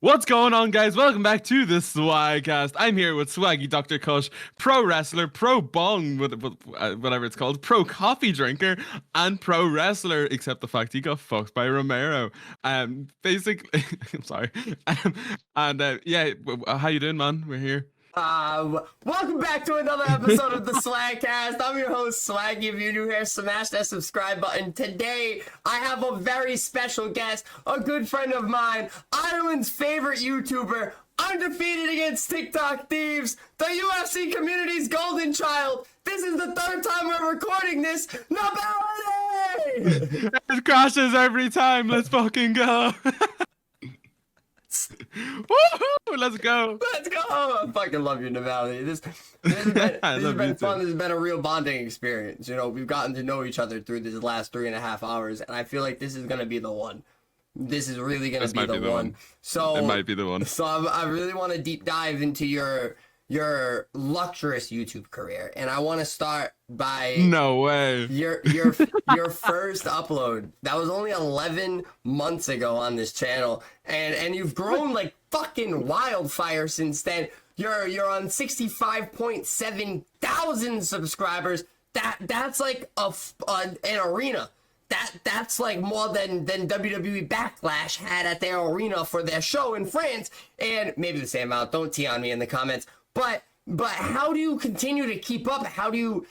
What's going on, guys? Welcome back to the Swagcast. I'm here with Swaggy Dr. Kush, pro wrestler, pro bong, whatever it's called, pro coffee drinker, and pro wrestler, except the fact he got fucked by Romero. Basically, I'm sorry. Yeah, how you doing, man? We're here. Welcome back to another episode of the Swagcast. I'm your host, Swaggy. If you're new here, smash that subscribe button. Today, I have a very special guest, a good friend of mine, Ireland's favorite YouTuber, undefeated against TikTok thieves, the UFC community's golden child. This is the third time we're recording this. Nebality! It crashes every time. Let's fucking go. Woohoo! Let's go. Let's go! I fucking love you, Nebality. This has been fun. This has been a real bonding experience. You know, we've gotten to know each other through these last 3.5 hours, and I feel like this is gonna be the one. This is really gonna be the one. So it might be the one. So I really want to deep dive into your luxurious YouTube career, and I want to start by no way your first upload that was only 11 months ago on this channel, and you've grown like fucking wildfire since then. You're on 65.7 thousand subscribers. That's like an arena. That's like more than WWE Backlash had at their arena for their show in France, and maybe the same amount. Don't tee on me in the comments. But how do you continue to keep up? How do you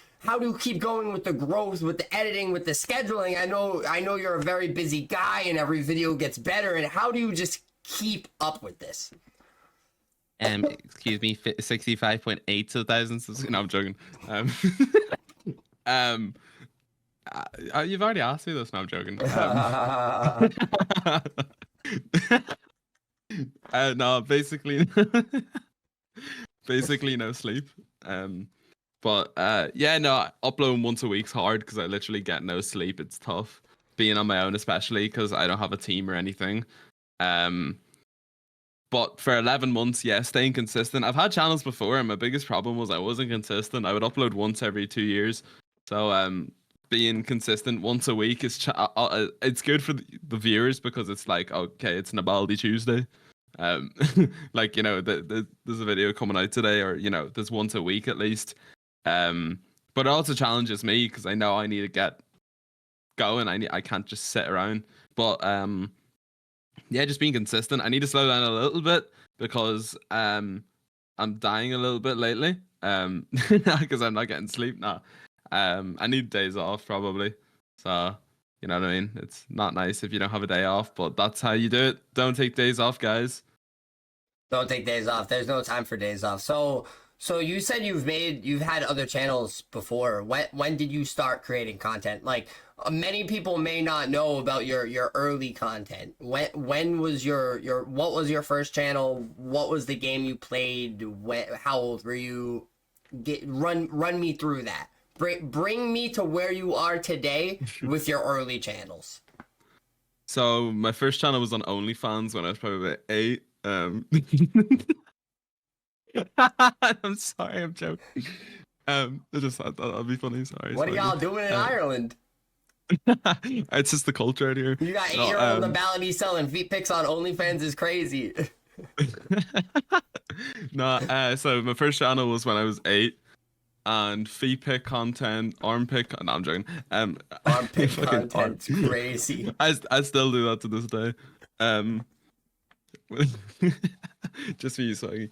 keep going with the growth, with the editing, with the scheduling? I know you're a very busy guy, and every video gets better. And how do you just keep up with this? Excuse me, 65.8 thousand subscribers. No, I'm joking. You've already asked me this. No, I'm joking. No, basically. Basically no sleep. But yeah, no, uploading once a week's hard because I literally get no sleep. It's tough being on my own, especially because I don't have a team or anything. But for 11 months, yeah, staying consistent. I've had channels before, and my biggest problem was I wasn't consistent. I would upload once every 2 years. So being consistent once a week is it's good for the viewers because it's like, okay, it's Nebality Tuesday. Like, you know, there's a video coming out today, or, you know, there's once a week at least. But it also challenges me because I know I need to get going. I can't just sit around. But yeah, just being consistent. I need to slow down a little bit because I'm dying a little bit lately. Because I'm not getting sleep now. I need days off probably. So you know what I mean? It's not nice if you don't have a day off, but that's how you do it. Don't take days off, guys. Don't take days off. There's no time for days off. So you said you've had other channels before. When did you start creating content? Like, many people may not know about your early content. When was what was your first channel? What was the game you played? How old were you? Run me through that. Bring me to where you are today with your early channels. So my first channel was on OnlyFans when I was probably about 8. I'm sorry, I'm joking. I just thought that'd be funny. Sorry. What are y'all doing in Ireland? It's just the culture out here. You got 8-year-old Nebality selling feet pics on OnlyFans is crazy. No, so my first channel was when I was 8. And feet pic content, armpit. No, I'm joking. Armpit content's crazy. I still do that to this day. Just for you, Swaggy.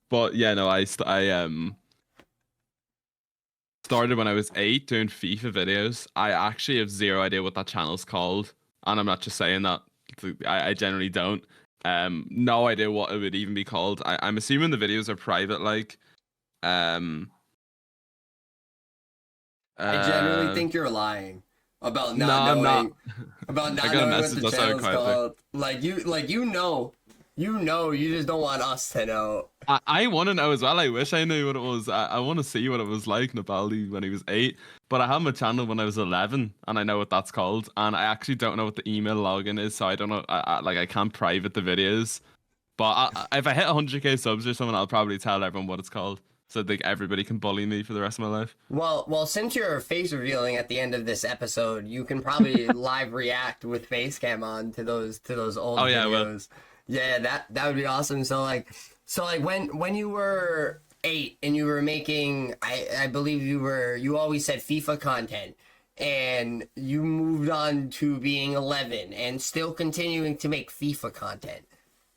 But yeah, no, I started when I was 8 doing FIFA videos. I actually have zero idea what that channel's called, and I'm not just saying that. I generally don't. No idea what it would even be called. I'm assuming the videos are private, like. I generally think you're lying about not knowing what the channel's called. You just don't want us to know. I want to know as well. I wish I knew what it was. I want to see what it was like, Nebality, when he was 8. But I had my channel when I was 11, and I know what that's called. And I actually don't know what the email login is, so I don't know. I can't private the videos. But if I hit 100k subs or something, I'll probably tell everyone what it's called. so that everybody can bully me for the rest of my life. Well, since you're face revealing at the end of this episode, you can probably live react with face cam on to those old Oh yeah, well, videos. Yeah, that would be awesome. So like when you were 8 and you were making, I believe you always said FIFA content, and you moved on to being 11 and still continuing to make FIFA content.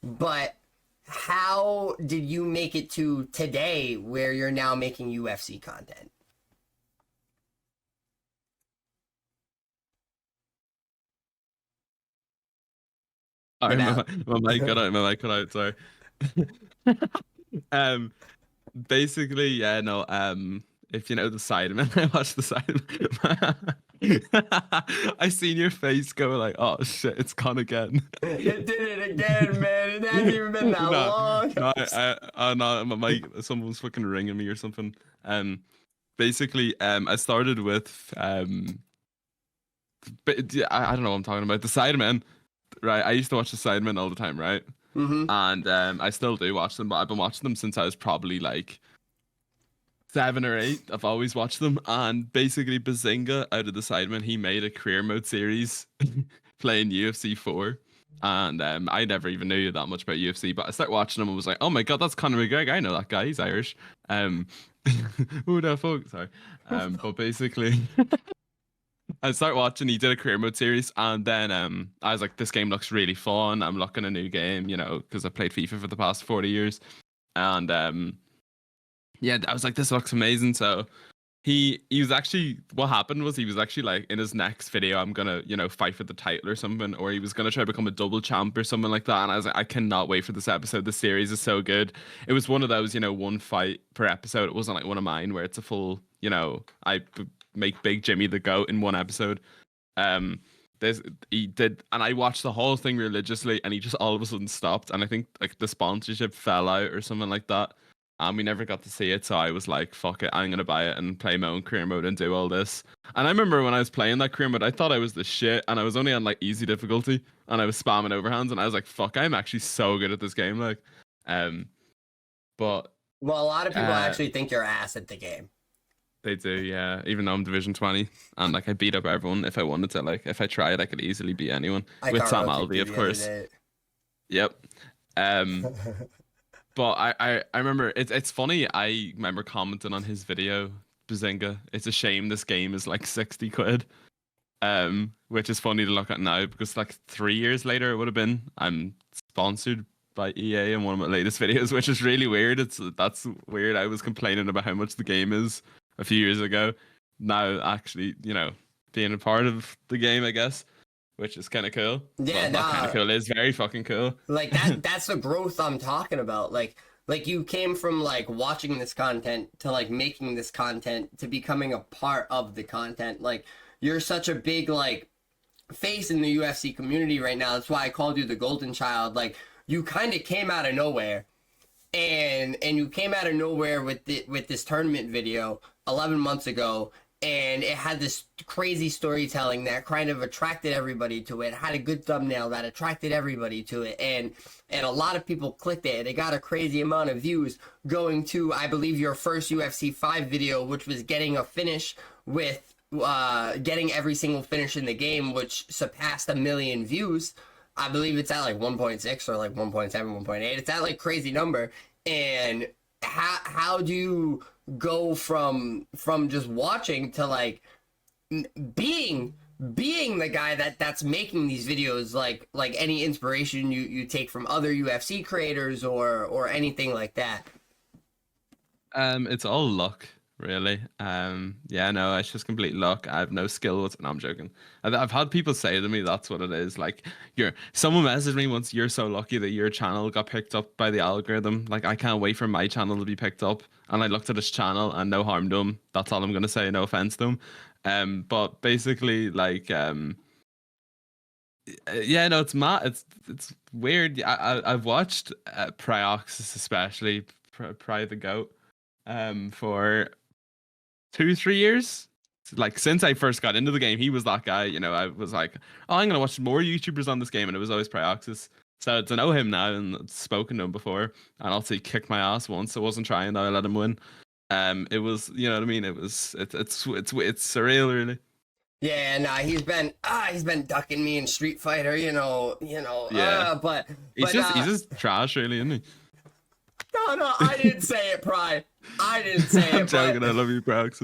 But how did you make it to today where you're now making UFC content? sorry, Get my, out. my mic cut out. My mic cut out. Sorry. um, basically, yeah, no. If you know the Sidemen, I watched the Sidemen. I seen your face go like, oh shit, it's gone again. It did it again, man. It hasn't even been that no, long. no, no, my someone's fucking ringing me or something. Basically, I started with but I don't know what I'm talking about. The Sidemen, right? I used to watch the Sidemen all the time, right? Mm-hmm. And I still do watch them, but I've been watching them since I was probably like 7 or 8. I've always watched them, and basically Bazinga out of the Sidemen, he made a career mode series playing UFC 4. And I never even knew that much about UFC, but I started watching him and was like, "Oh my god, that's Conor McGregor! I know that guy. He's Irish." Um, who the fuck? Sorry. But basically, I started watching. He did a career mode series, and then I was like, "This game looks really fun. I'm looking a new game, you know, because I played FIFA for the past 40 years." And yeah, I was like, "This looks amazing." So he was actually, what happened was he was actually like, in his next video, I'm gonna, you know, fight for the title or something, or he was gonna try to become a double champ or something like that. And I was like, I cannot wait for this episode. The series is so good. It was one of those, you know, one fight per episode. It wasn't like one of mine where it's a full, you know, make Big Jimmy the GOAT in one episode. Um, this he did, and I watched the whole thing religiously, and he just all of a sudden stopped. And I think like the sponsorship fell out or something like that, and we never got to see it. So I was like, "Fuck it, I'm gonna buy it and play my own career mode and do all this." And I remember when I was playing that career mode, I thought I was the shit, and I was only on like easy difficulty, and I was spamming overhands, and I was like, "Fuck, I'm actually so good at this game." Like, um, but Well, a lot of people uh, actually think you're ass at the game. they do, yeah. Even though I'm Division 20, and like I beat up everyone if I wanted to. Like, if I tried, I could easily beat anyone I with got Sam road kicked Alvey, you of the other course. day. Yep. Um, but I remember it's funny. I remember commenting on his video, Bazinga. It's a shame this game is like 60 quid. Which is funny to look at now because like 3 years later it would have been. I'm sponsored by EA in one of my latest videos, which is really weird. That's weird. I was complaining about how much the game is a few years ago. Now actually, you know, being a part of the game, I guess, which is kind of cool. Yeah, Well, not kind of nah. cool. It's very fucking cool. Like that's the growth I'm talking about. Like you came from like watching this content to like making this content to becoming a part of the content. Like you're such a big like face in the UFC community right now. That's why I called you the golden child. Like you kind of came out of nowhere, and you came out of nowhere with with this tournament video 11 months ago, and it had this crazy storytelling that kind of attracted everybody to it. It had a good thumbnail that attracted everybody to it, and a lot of people clicked it, and it got a crazy amount of views, going to, I believe, your first UFC 5 video, which was getting a finish with getting every single finish in the game, which surpassed 1 million views. I believe it's at like 1.6 or like 1.7, 1.8. It's at like crazy number. And how do you go from just watching to like being the guy that's making these videos? Like any inspiration you take from other UFC creators or anything like that? It's all luck, really. Yeah, no, it's just complete luck. I have no skill with. No, I'm joking. I've had people say to me that's what it is. Like, someone messaged me once. You're so lucky that your channel got picked up by the algorithm. Like, I can't wait for my channel to be picked up. And I looked at his channel, and no harm to him. That's all I'm gonna say. No offense to him. But basically, like, yeah, no, it's mad. It's weird. Yeah, I've watched Prioxis, especially Pry the Goat, for 2 3 years. Like since I first got into the game, he was that guy. You know, I was like, oh, I'm gonna watch more YouTubers on this game, and it was always Prioxis. So to know him now and spoken to him before, and also he kicked my ass once. I wasn't trying though. I let him win. It was, you know what I mean. It's surreal, really. Yeah, nah, he's been ducking me in Street Fighter, Yeah, but he's just trash, really, isn't he? no, I didn't say it, Pry. I didn't say I'm it, joking. I but love you, Prax.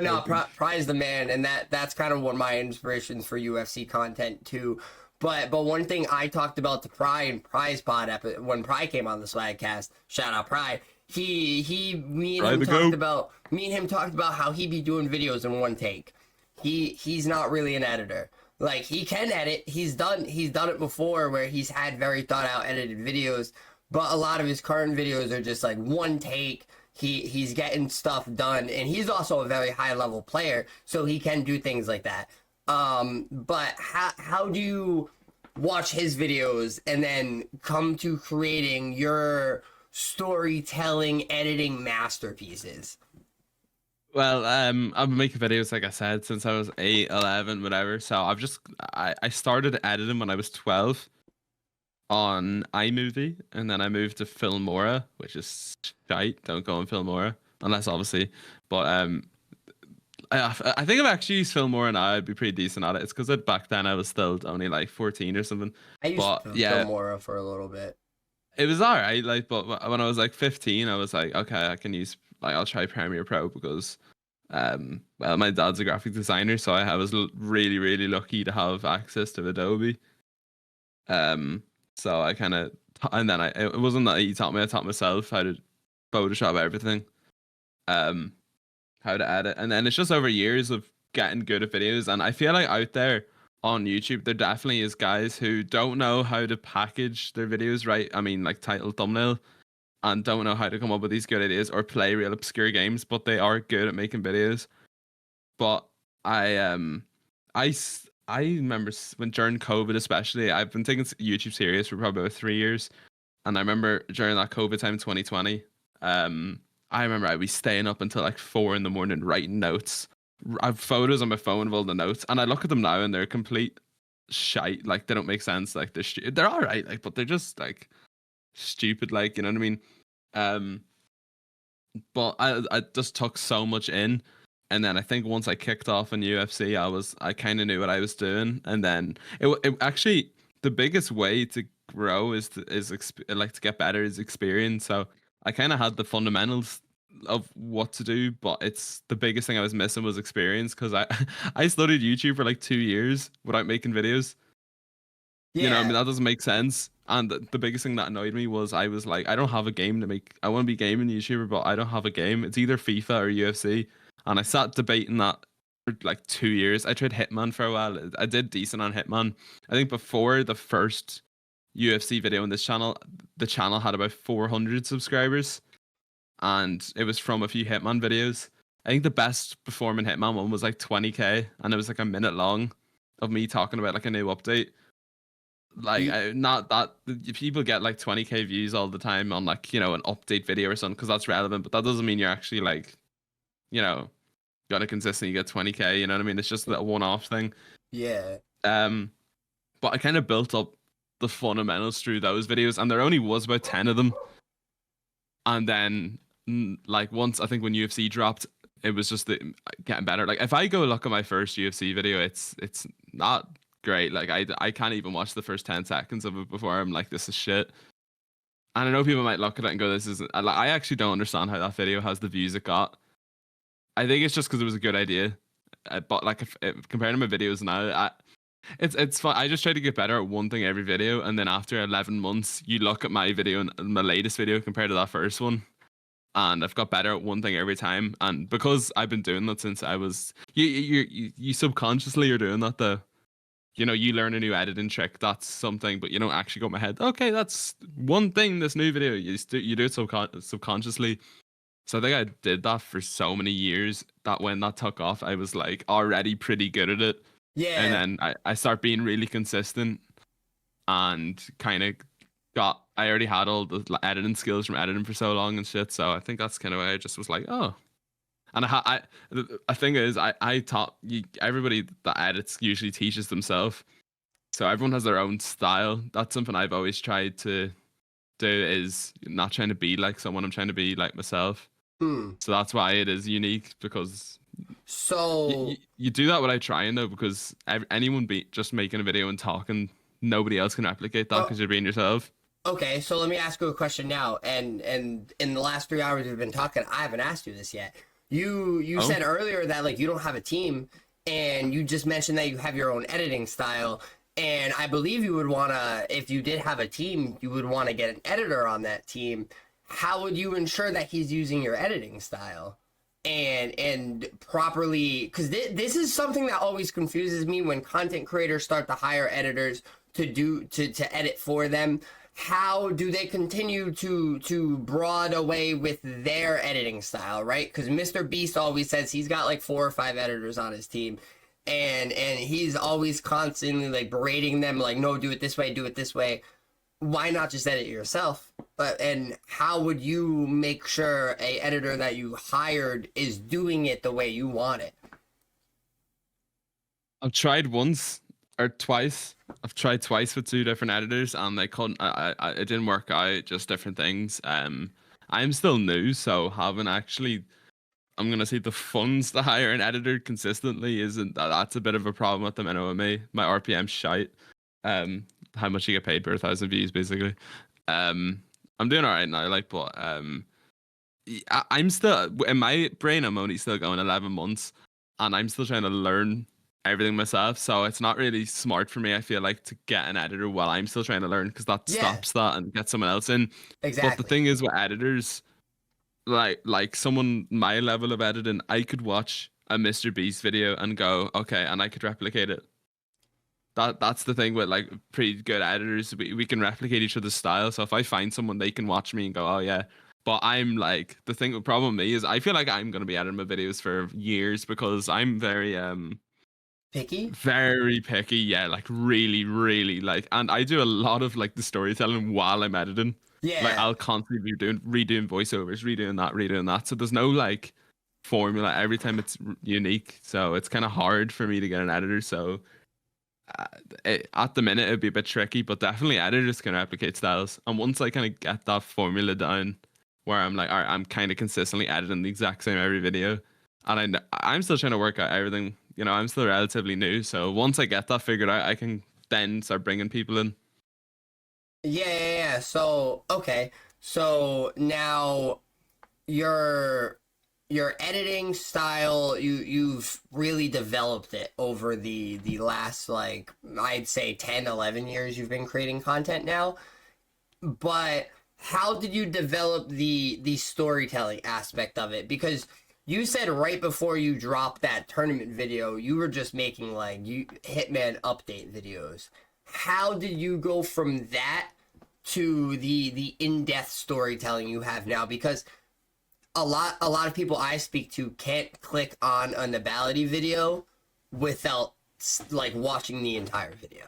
no, Pry is the man, and that's kind of one of my inspirations for UFC content too. But one thing I talked about to Pry and Pry's pod when Pry came on the Swagcast, shout out Pry. Me and him talked about how he be doing videos in one take. He's not really an editor. Like, he can edit. He's done it before where he's had very thought out edited videos, but a lot of his current videos are just like one take. He's getting stuff done, and he's also a very high level player, so he can do things like that. But how do you watch his videos and then come to creating your storytelling editing masterpieces? Well, I've been making videos, like I said, since I was 8, 11, whatever. So I started editing when I was 12 on iMovie, and then I moved to Filmora, which is shite. Don't go on Filmora unless obviously. But I think I've actually used Filmora now. I'd be pretty decent at it. It's because back then I was still only like 14 or something. I used But yeah, Filmora for a little bit. it was alright. Like, but when I was like 15, I was like, okay, I can use, like, I'll try Premiere Pro because well, my dad's a graphic designer, so I was really, really lucky to have access to Adobe. So I kind of, and then it wasn't that he taught me, I taught myself how to Photoshop everything, how to edit, and then it's just over years of getting good at videos. And I feel like out there on YouTube, there definitely is guys who don't know how to package their videos right. I mean, like title, thumbnail, and don't know how to come up with these good ideas or play real obscure games, but they are good at making videos. But I remember when during COVID, especially, I've been taking YouTube serious for probably about 3 years, and I remember during that COVID time, 2020, I remember I'd be staying up until like 4 in the morning writing notes. I have photos on my phone of all the notes, and I look at them now and they're complete shite. Like, they don't make sense. Like, they're all right, like, but they're just like stupid. Like, you know what I mean? But I just took so much in, and then I think once I kicked off in UFC, I kind of knew what I was doing, and then it actually, the biggest way to grow is to get better is experience. So I kind of had the fundamentals of what to do, but it's the biggest thing I was missing was experience, because I studied YouTube for like 2 years without making videos. You know, I mean, that doesn't make sense. And the biggest thing that annoyed me was I was like, I don't have a game to make. I want to be gaming YouTuber, but I don't have a game. It's either FIFA or UFC. And I sat debating that for like 2 years. I tried Hitman for a while. I did decent on Hitman. I think before the first UFC video on this channel, the channel had about 400 subscribers, and it was from a few Hitman videos. I think the best performing Hitman one was like 20k, and it was like a minute long of me talking about like a new update. Like, not that people get like 20k views all the time on, like, you know, an update video or something, because that's relevant, but that doesn't mean you're actually like, you know, gonna consistently get 20k. You know what I mean? It's just a one-off thing. Yeah. But I kind of built up the fundamentals through those videos, and there only was about 10 of them. And then, like, once, I think when UFC dropped, it was just getting better. Like, if I go look at my first UFC video, it's not great. Like, I can't even watch the first 10 seconds of it before I'm like, this is shit. And I know people might look at it and go, this isn't. Like, I actually don't understand how that video has the views it got. I think it's just because it was a good idea. But like, comparing to my videos now, it's fun. I just try to get better at one thing every video, and then after 11 months, you look at my video and my latest video compared to that first one, and I've got better at one thing every time. And because I've been doing that since I was, you subconsciously are doing that though. You know, you learn a new editing trick. That's something, but you don't actually go in my head. Okay, that's one thing. This new video, you do it subconsciously. So I think I did that for so many years that when that took off, I was like already pretty good at it. Yeah. And then I start being really consistent, and kind of I already had all the editing skills from editing for so long and shit. So I think that's kind of why I just was like, oh. And the thing is, I taught everybody that edits usually teaches themselves. So everyone has their own style. That's something I've always tried to do, is not trying to be like someone. I'm trying to be like myself. Hmm. So that's why it is unique, because So you do that without trying though, because anyone be just making a video and talking, nobody else can replicate that oh, because you're being yourself. okay, so let me ask you a question now. And in the last 3 hours we've been talking, I haven't asked you this yet. You Oh, said earlier that like you don't have a team, and you just mentioned that you have your own editing style. And I believe you would wanna, if you did have a team, you would want to get an editor on that team. How would you ensure that he's using your editing style? And properly, because this is something that always confuses me when content creators start to hire editors to edit for them. How do they continue to broad away with their editing style, right? Because Mr. Beast always says he's got like 4 or 5 editors on his team, and he's always constantly like berating them, like, no, do it this way, do it this way. Why not just edit yourself? But and how would you make sure a editor that you hired is doing it the way you want it? I've tried once or twice. I've tried twice with 2 different editors, and they couldn't. It didn't work out. Just different things. I'm still new, so haven't actually. I'm gonna say the funds to hire an editor consistently isn't that's a bit of a problem at the minute with me. My RPM's shite. How much you get paid per 1,000 views, basically. I'm doing all right now, like, but I'm still in my brain. I'm only still going 11 months, and I'm still trying to learn everything myself. So it's not really smart for me, I feel like, to get an editor while I'm still trying to learn, because that Yeah, stops that and get someone else in. But the exactly. thing is with editors, like someone my level of editing, I could watch a Mr. Beast video and go, okay, and I could replicate it. That's the thing with like pretty good editors. We can replicate each other's style. So if I find someone, they can watch me and go, oh yeah. But I'm like, the thing, the problem with me is I feel like I'm gonna be editing my videos for years, because I'm Picky? very picky. Yeah, like really, really like, and I do a lot of like the storytelling while I'm editing. Like Yeah. I'll constantly be redoing voiceovers, redoing that. So there's no like formula. Every time it's unique. So it's kind of hard for me to get an editor. So uh, at the minute it'd be a bit tricky, but definitely editors can replicate styles. And once I kind of get that formula down, where I'm like, all right, I'm kind of consistently editing the exact same every video, and I'm still trying to work out everything. You know, I'm still relatively new, so once I get that figured out, I can then start bringing people in. Yeah. So, okay. So now your your editing style, you've really developed it over the last, like, I'd say 10, 11 years you've been creating content now. But how did you develop the storytelling aspect of it? Because you said right before you dropped that tournament video, you were just making like you Hitman update videos. How did you go from that to the in-depth storytelling you have now? Because a lot of people I speak to can't click on a Nebality video without like watching the entire video.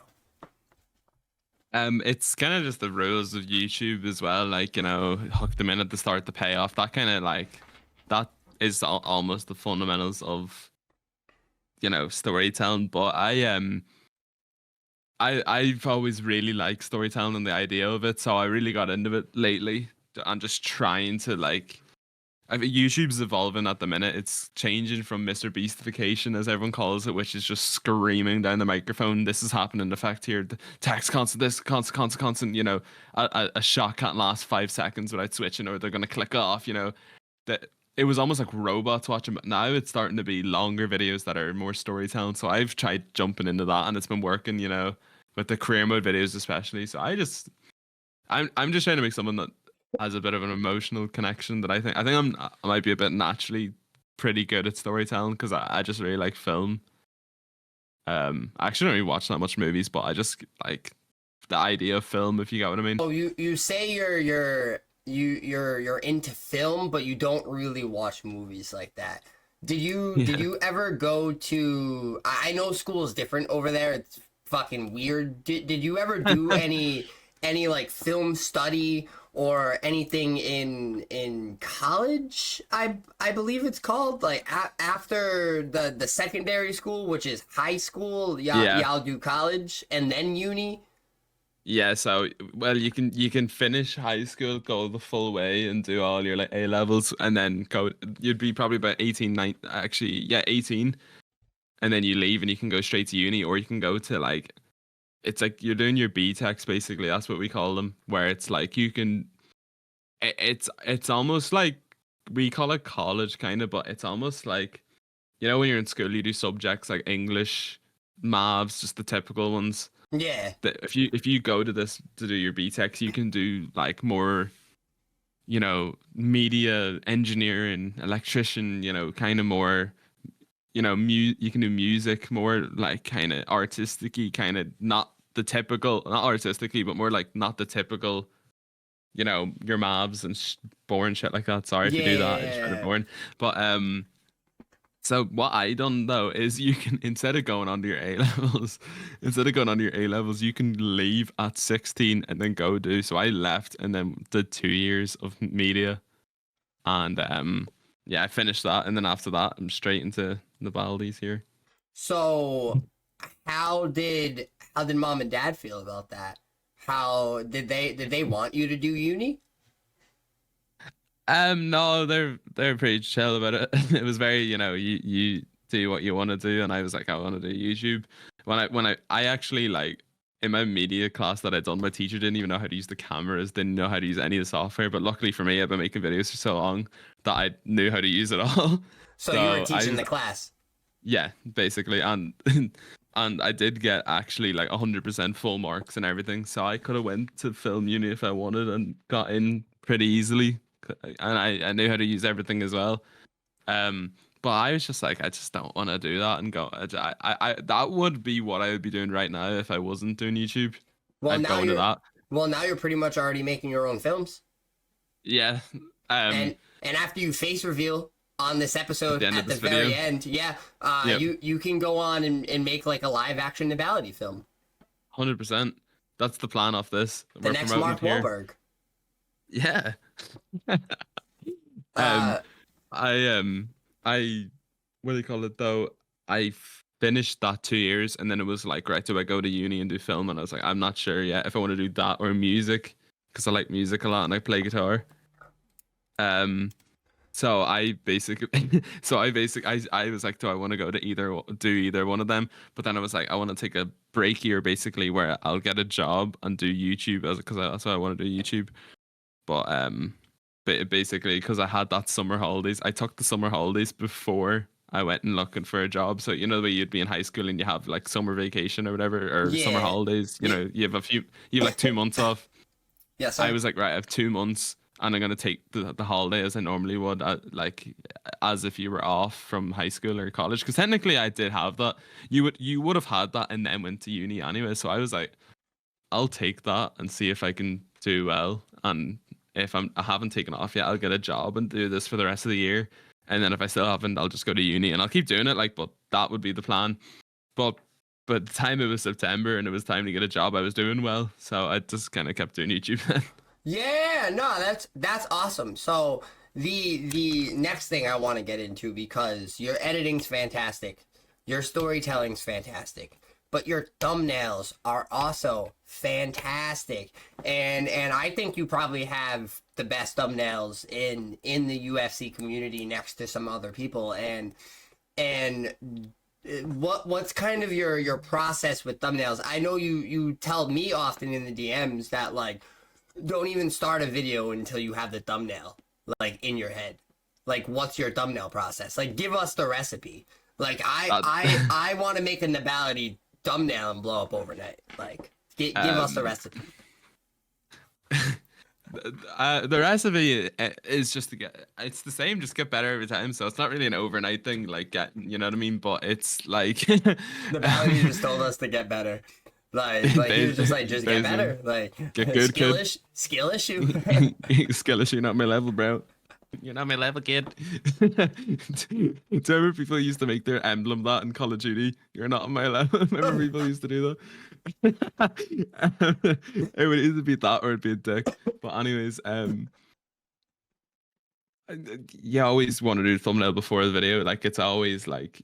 It's kind of just the rules of YouTube as well. Like, you know, hook them in at the start, the payoff. That kind of like that is almost the fundamentals of, you know, storytelling. But I've always really liked storytelling and the idea of it, so I really got into it lately. I'm just trying to like. YouTube's evolving at the minute. It's changing from Mr. Beastification, as everyone calls it, which is just screaming down the microphone. This is happening. The fact here, the text constant, this constant. You know, a shot can't last 5 seconds without switching, or they're gonna click off. You know, that it was almost like robots watching, but now it's starting to be longer videos that are more storytelling. So I've tried jumping into that, and it's been working. You know, with the career mode videos especially. So I'm just trying to make something that has a bit of an emotional connection, that I might be a bit naturally pretty good at storytelling, because I just really like film. I actually don't really watch that much movies, but I just like the idea of film, if you get what I mean. Oh, you say you're into film, but you don't really watch movies like that. Did you Yeah. did you ever go to? I know school is different over there. It's fucking weird. Did you ever do any like film study or anything in college. I believe it's called like after the secondary school, which is high school. Yeah. Y'all do college and then uni. Yeah, so well you can finish high school, go the full way and do all your like A levels and then go you'd be probably about 18, 19, actually, yeah, 18, and then you leave and you can go straight to uni, or you can go to like it's like you're doing your B techs basically. That's what we call them, where it's like you can it's almost like we call it college kind of, but it's almost like when you're in school you do subjects like English, maths, just the typical ones. Yeah. That if you go to this to do your BTECs, you can do like more, media engineering, electrician, kind of more, you can do music, more like kind of artistic-y, kind of not artistic-y, but more like not the typical, your mavs and boring shit like that. Sorry if you do that, it's kind of Yeah. boring. But so what I done though is you can instead of going on to your A levels, you can leave at 16 and then go do. So I left and then did 2 years of media, and yeah, I finished that, and then after that I'm straight into Nebalities here. So how did mom and dad feel about that? How did they want you to do uni? No, they're pretty chill about it. It was very, you do what you want to do, and I was like, I want to do YouTube. When I actually like in my media class that I'd done, my teacher didn't even know how to use the cameras, didn't know how to use any of the software. But luckily for me, I've been making videos for so long that I knew how to use it all. So you were So I teaching the class. yeah, basically, and and I did get actually like 100% full marks and everything, so I could have went to film uni if I wanted and got in pretty easily, and I knew how to use everything as well. But I was just like, I just don't want to do that and go. That would be what I would be doing right now if I wasn't doing YouTube. Well, I'd now go into you're that. now you're pretty much already making your own films. Yeah. And after you face reveal on this episode the end at of the this very video. end, yeah, Yep. you can go on and make like a live action Nebality film. 100%. That's the plan off this. The We're next promoting Mark it here. Wahlberg. Yeah. Uh, I what do you call it though? I finished that 2 years, and then it was like, right, do I go to uni and do film? And I was like, I'm not sure yet if I want to do that or music, because I like music a lot and I play guitar. Um, so I basically, I was like, do I want to go to do either one of them? But then I was like, I want to take a break here, basically, where I'll get a job and do YouTube, because that's why I want to do YouTube. But basically, because I had that summer holidays, I took the summer holidays before I went and looking for a job. So the way you'd be in high school and you have like summer vacation or whatever, or summer yeah. holidays. Yeah. You have like 2 months off. Yes, I was like, right, I have 2 months, and I'm gonna take the holiday as I normally would, like as if you were off from high school or college. Because technically, I did have that. You would have had that and then went to uni anyway. So I was like, I'll take that and see if I can do well. And if I haven't taken off yet, I'll get a job and do this for the rest of the year. And then if I still haven't, I'll just go to uni and I'll keep doing it. Like, but that would be the plan. But the time it was September and it was time to get a job, I was doing well. So I just kind of kept doing YouTube then. yeah, no, that's awesome. So the next thing I want to get into, because your editing's fantastic, your storytelling's fantastic, but your thumbnails are also fantastic, and I think you probably have the best thumbnails in the UFC community next to some other people. And what's kind of your process with thumbnails? I know you tell me often in the DMs that like, don't even start a video until you have the thumbnail like in your head. Like, what's your thumbnail process? Like, give us the recipe. Like, I want to make a Nebality thumbnail and blow up overnight. Like, give us the recipe. The recipe is just it's the same, just get better every time. So it's not really an overnight thing, like you know what I mean? But it's like Nebality just told us to get better. Like he was just like, just get better. Like, get good, skill issue. skill issue, not my level, bro. You're not my level, kid. Do you remember people used to make their emblem that in Call of Duty? You're not on my level. Remember people used to do that? It would either be that or it'd be a dick. But anyways, you always want to do the thumbnail before the video. Like it's always like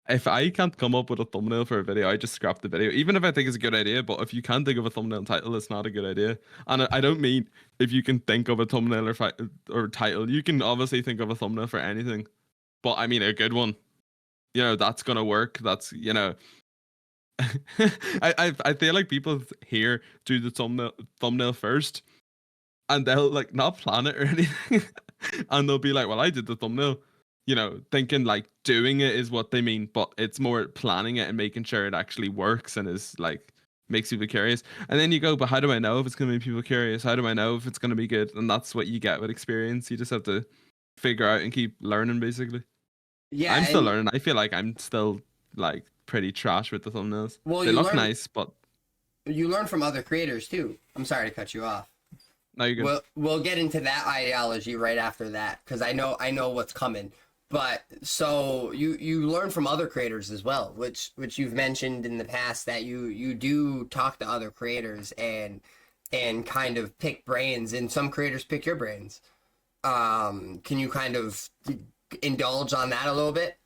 if I can't come up with a thumbnail for a video, I just scrap the video, even if I think it's a good idea. But if you can't think of a thumbnail and title, it's not a good idea. And I don't mean if you can think of a thumbnail or title, you can obviously think of a thumbnail for anything. But I mean, a good one, that's gonna work. That's, I feel like people here do the thumbnail first, and they'll like not plan it or anything, and they'll be like, "Well, I did the thumbnail." Thinking like doing it is what they mean, but it's more planning it and making sure it actually works and is like makes people curious. And then you go, but how do I know if it's going to make people curious? How do I know if it's going to be good? And that's what you get with experience. You just have to figure out and keep learning, basically. Yeah, I'm still learning. I feel like I'm still like pretty trash with the thumbnails. Well, they look nice, but you learn from other creators too. I'm sorry to cut you off. No, you're good. We'll get into that ideology right after that because I know what's coming. But so you learn from other creators as well, which you've mentioned in the past that you do talk to other creators and kind of pick brains, and some creators pick your brains. Can you kind of indulge on that a little bit?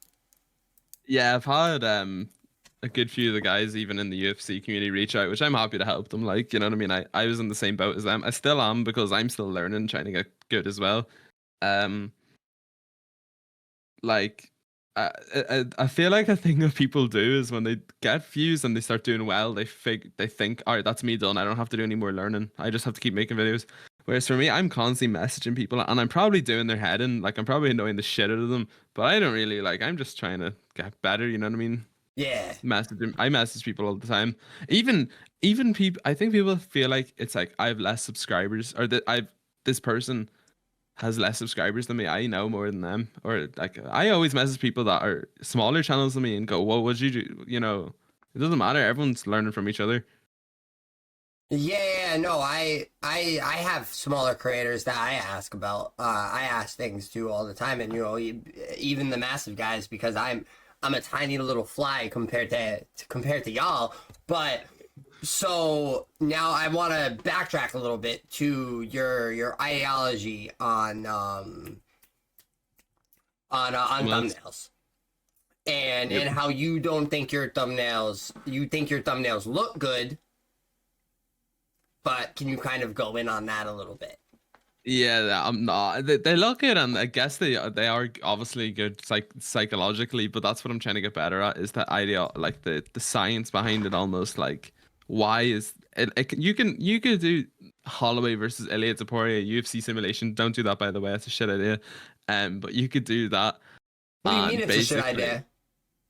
Yeah, I've had a good few of the guys even in the UFC community reach out, which I'm happy to help them. Like, you know what I mean? I was in the same boat as them. I still am because I'm still learning, trying to get good as well. Like I feel like a thing that people do is when they get views and they start doing well, they think, all right, that's me done. I don't have to do any more learning. I just have to keep making videos. Whereas for me, I'm constantly messaging people and I'm probably doing their head in. Like I'm probably annoying the shit out of them, but I don't really like. I'm just trying to get better. You know what I mean? Yeah. I message people all the time. Even people. I think people feel like it's like I have less subscribers or that this person has less subscribers than me. I know more than them. Or like I always message people that are smaller channels than me and go, "What would you do?" It doesn't matter. Everyone's learning from each other. Yeah, no, I have smaller creators that I ask about. I ask things to all the time, and even the massive guys, because I'm a tiny little fly compared to y'all. But so now I want to backtrack a little bit to your ideology on thumbnails, and how you don't think your thumbnails. You think your thumbnails look good. But can you kind of go in on that a little bit? Yeah, I'm not. They look good, and I guess they are obviously good psychologically. But that's what I'm trying to get better at is that idea, like the science behind it. Almost like why is it you could do Holloway versus Ilya Taporia UFC simulation. Don't do that, by the way. It's a shit idea. But you could do that. What do you mean it's a shit idea?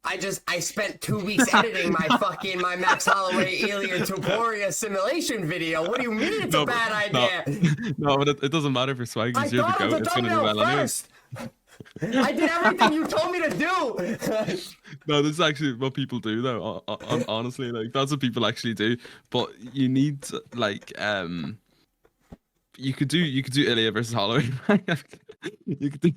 I spent 2 weeks editing my Max Holloway Ilya Taporia simulation video. What do you mean it's a bad idea? No, but it doesn't matter for swag because you're the goat. It's gonna do well anyways. I did everything you told me to do. No, this is actually what people do though. Honestly, like that's what people actually do. But you need to, like you could do Ilya versus Holloway. You could do.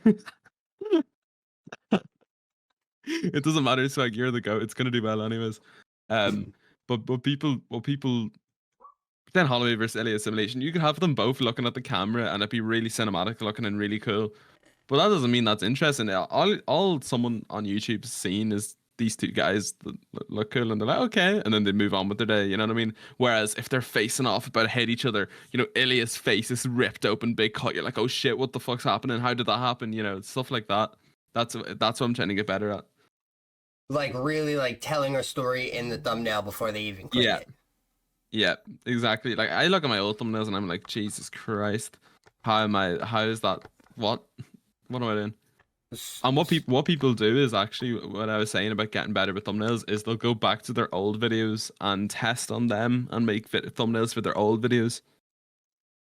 It doesn't matter. It's like you're the goat. It's gonna do well anyways. But people then Holloway versus Ilya simulation. You could have them both looking at the camera and it'd be really cinematic looking and really cool. But that doesn't mean that's interesting. All someone on YouTube's seen is these two guys that look cool and they're like, okay, and then they move on with their day. You know what I mean? Whereas if they're facing off about to hit each other, Ilya's face is ripped open, big cut. You're like, oh shit, what the fuck's happening? How did that happen? Stuff like that. That's what I'm trying to get better at. Like really like telling a story in the thumbnail before they even click it. Yeah, exactly. Like I look at my old thumbnails and I'm like, Jesus Christ, how is that? What am I doing? And what people do is actually what I was saying about getting better with thumbnails is they'll go back to their old videos and test on them and make thumbnails for their old videos.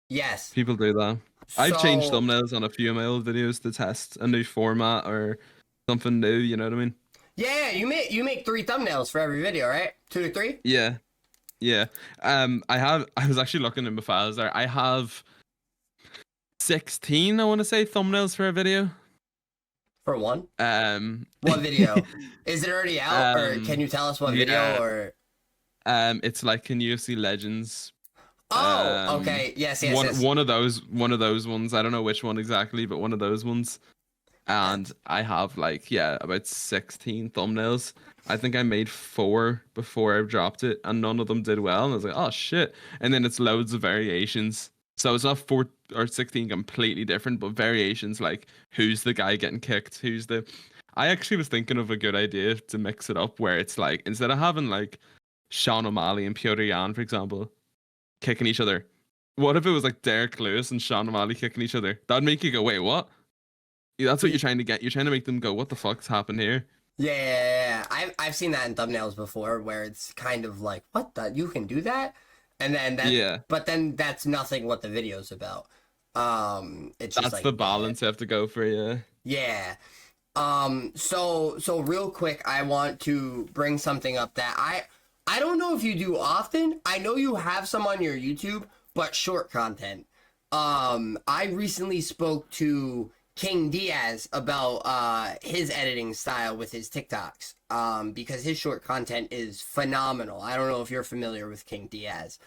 Yes. People do that. I've changed thumbnails on a few of my old videos to test a new format or something new, you know what I mean? Yeah, you make 3 thumbnails for every video, right? 2 or 3? Yeah. I was actually looking in my files there. I have 16, I want to say, thumbnails for a video. For one? Um, What video? Is it already out, or can you tell us what video? yeah. Or It's like in UFC Legends. oh, okay, yes, yes, yes. One of those ones. I don't know which one exactly, but one of those ones. And I have like, yeah, about 16 thumbnails. I think I made 4 before I dropped it, and none of them did well. And I was like, oh shit. And then it's loads of variations. So it's not 4 or 16 completely different, but variations like who's the guy getting kicked, who's the. I actually was thinking of a good idea to mix it up where it's like, instead of having like Sean O'Malley and Piotr Jan, for example, kicking each other, what if it was like Derek Lewis and Sean O'Malley kicking each other? That'd make you go, wait, what? Yeah, that's what you're trying to get. You're trying to make them go, what the fuck's happened here? Yeah. I've seen that in thumbnails before, where it's kind of like, what the, you can do that, and then that, Yeah. but then that's nothing what the video's about. It's just That's like the balance you have to go for, yeah. yeah. So real quick, I want to bring something up that I don't know if you do often. I know you have some on your YouTube, but short content. I recently spoke to King Diaz about his editing style with his TikToks. Because his short content is phenomenal. I don't know if you're familiar with King Diaz.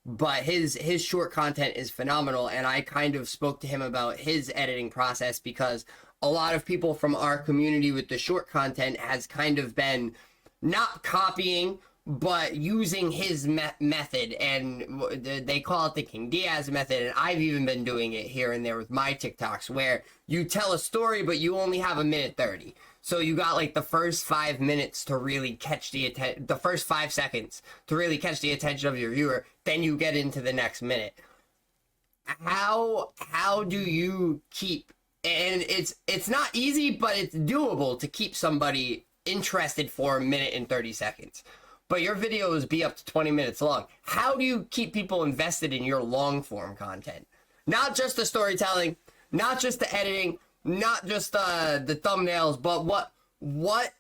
But his short content is phenomenal, and I kind of spoke to him about his editing process, because a lot of people from our community with the short content has kind of been not copying but using his method, and they call it the King Diaz method, and I've even been doing it here and there with my TikToks, where you tell a story but you only have 1:30. So you got like the first 5 minutes to really catch the first 5 seconds to really catch the attention of your viewer. Then you get into the next minute. How do you keep, and it's not easy, but it's doable to keep somebody interested for 1:30. But your videos be up to 20 minutes long. How do you keep people invested in your long form content? Not just the storytelling, not just the editing, not just the thumbnails, but what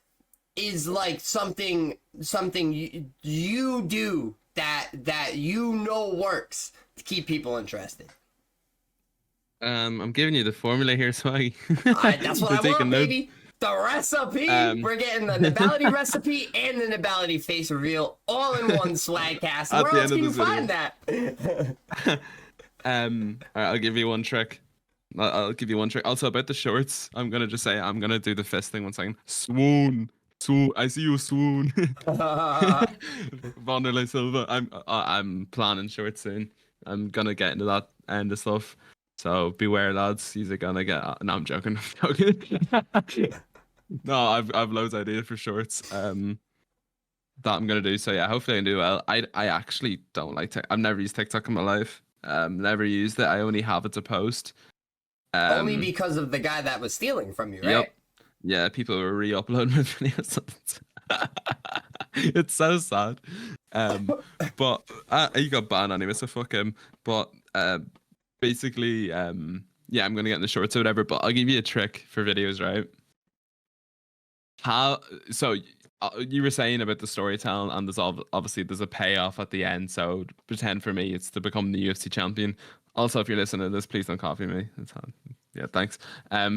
is like something you do that you know works to keep people interested? I'm giving you the formula here, so That's what I want, note. baby. The recipe. We're getting the Nebality recipe and the Nebality face reveal all in one swagcast. Where else can you find that? All right, I'll give you one trick. I'll give you one trick. Also about the shorts, I'm gonna just say I'm gonna do the fist thing 1 second. Swoon. I see you, swoon. Vanderlei Silva. I'm planning shorts soon. I'm gonna get into that end of stuff. So beware, lads. He's gonna get. No, I'm joking. I'm joking. No, I've loads of ideas for shorts. That I'm gonna do. So yeah, hopefully I can do well. I actually don't like I've never used TikTok in my life. Never used it. I only have it to post. Only because of the guy that was stealing from you, right? Yep. Yeah, people were re-uploading my videos. It's so sad. But he got banned anyway, so fuck him. But basically, yeah, I'm gonna get in the shorts or whatever. But I'll give you a trick for videos, right? So you were saying about the storytelling, and there's obviously there's a payoff at the end. So pretend for me it's to become the UFC champion. Also, if you're listening to this, please don't copy me. Yeah, thanks.